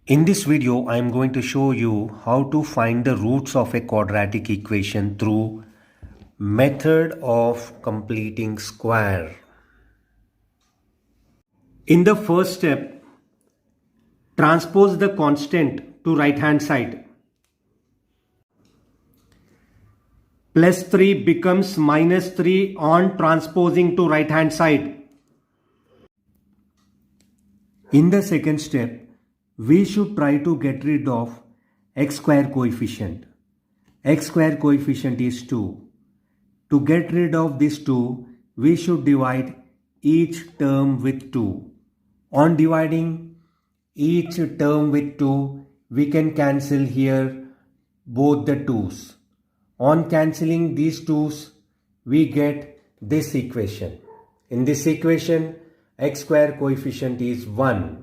In this video, I am going to show you how to find the roots of a quadratic equation through method of completing square. In the first step, transpose the constant to right hand side. Plus 3 becomes minus 3 on transposing to right hand side. In the second step, we should try to get rid of x square coefficient. X square coefficient is 2. To get rid of this 2, we should divide each term with 2. On dividing each term with 2, we can cancel here both the 2's. On cancelling these 2's, we get this equation. In this equation, x square coefficient is 1.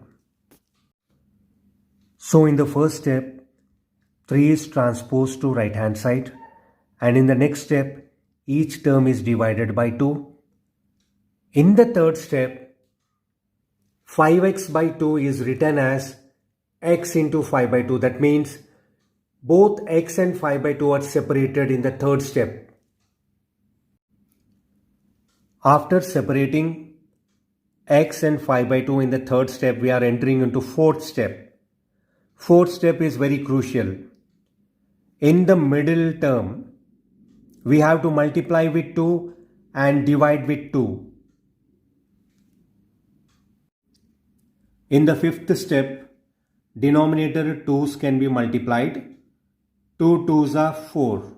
So in the first step, 3 is transposed to right hand side, and in the next step, each term is divided by 2. In the third step, 5x by 2 is written as x into 5 by 2. That means both x and 5 by 2 are separated in the third step. After separating x and 5 by 2 in the third step, we are entering into fourth step. Fourth step is very crucial. In the middle term, we have to multiply with 2 and divide with 2. In the fifth step, denominator 2's can be multiplied. 2 2's are 4.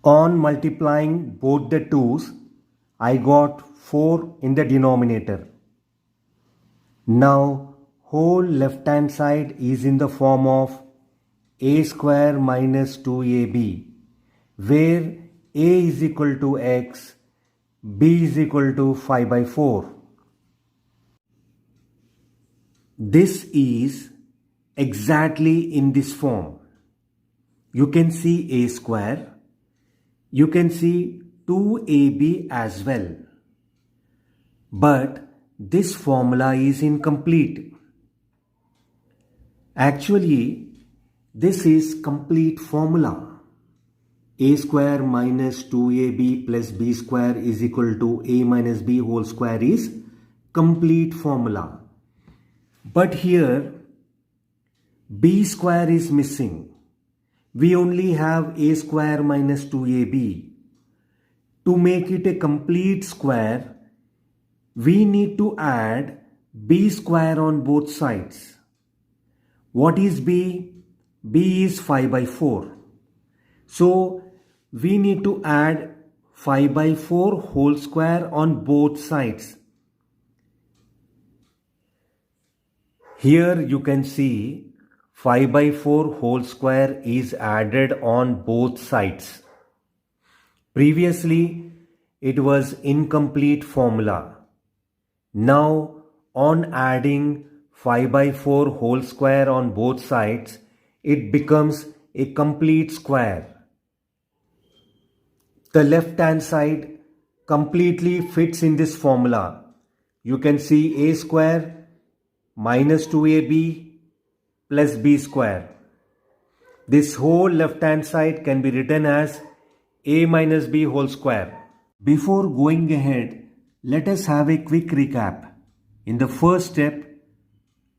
On multiplying both the 2's, I got 4 in the denominator. Now, whole left hand side is in the form of a square minus 2ab, where a is equal to x, b is equal to 5 by 4. This is exactly in this form. You can see a square. You can see 2ab as well. But this formula is incomplete. Actually, this is complete formula. A square minus 2ab plus b square is equal to a minus b whole square is complete formula. But here, b square is missing. We only have a square minus 2ab. To make it a complete square, we need to add b square on both sides. What is b? B is 5 by 4. So, we need to add 5 by 4 whole square on both sides. Here you can see 5 by 4 whole square is added on both sides. Previously, it was incomplete formula. Now, on adding 5 by 4 whole square on both sides, it becomes a complete square. The left hand side completely fits in this formula. You can see a square minus 2ab plus b square. This whole left hand side can be written as a minus b whole square. Before going ahead, let us have a quick recap. In the first step,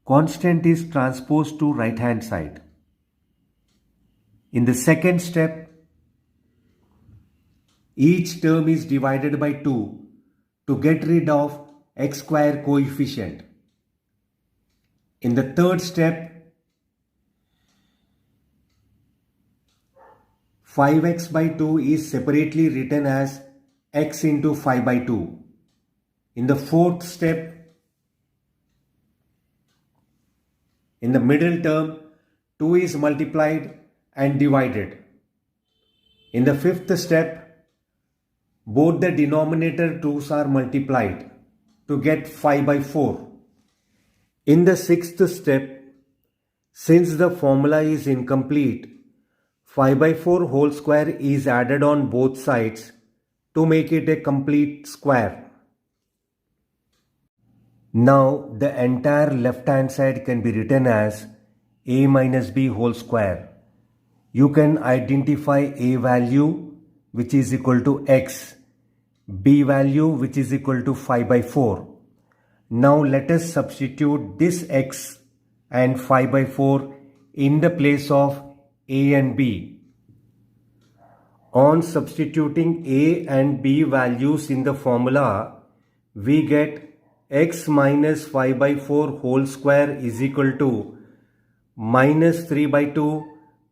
constant is transposed to right hand side. In the second step, each term is divided by 2 to get rid of x square coefficient. In the third step, 5x by 2 is separately written as x into 5 by 2. In the fourth step, in the middle term, 2 is multiplied and divided. In the fifth step, both the denominator 2's are multiplied to get 5 by 4. In the sixth step, since the formula is incomplete, 5 by 4 whole square is added on both sides to make it a complete square. Now the entire left hand side can be written as a minus b whole square. You can identify a value which is equal to x, b value which is equal to 5 by 4. Now let us substitute this x and 5 by 4 in the place of a and b. On substituting a and b values in the formula, we get x minus 5 by 4 whole square is equal to minus 3 by 2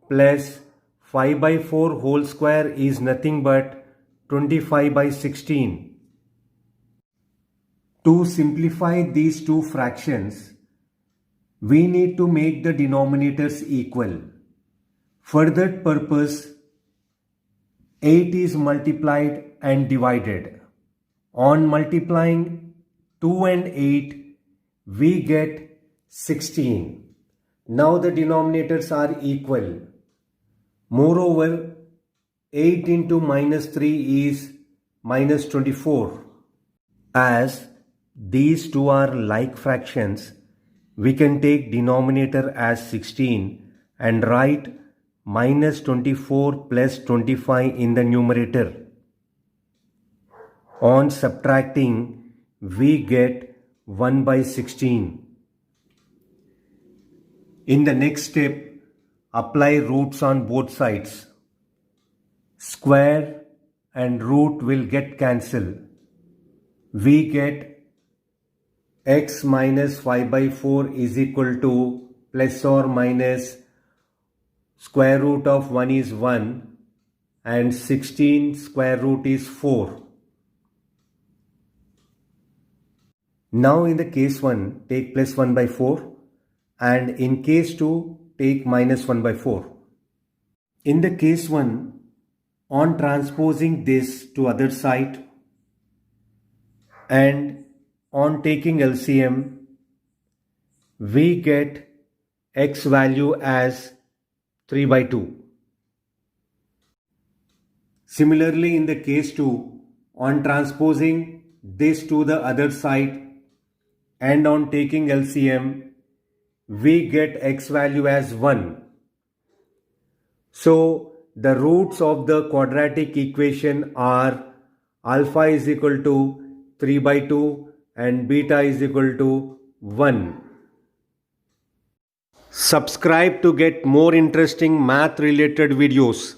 plus 5 by 4 whole square is nothing but 25 by 16. To simplify these two fractions, we need to make the denominators equal. For that purpose, 8 is multiplied and divided. On multiplying 2 and 8, we get 16. Now the denominators are equal. Moreover, 8 into minus 3 is minus 24. As these two are like fractions, we can take denominator as 16 and write minus 24 plus 25 in the numerator. On subtracting, we get 1 by 16. In the next step, apply roots on both sides. Square and root will get cancelled. We get x minus 5 by 4 is equal to plus or minus square root of 1 is 1 and 16 square root is 4. Now in the case 1, take plus 1 by 4 and in case 2, take minus 1 by 4. In the case 1, on transposing this to other side and on taking LCM, we get x value as 3 by 2. Similarly, in the case 2, on transposing this to the other side and on taking LCM, we get x value as 1. So, the roots of the quadratic equation are alpha is equal to 3 by 2 and beta is equal to 1. Subscribe to get more interesting math related videos.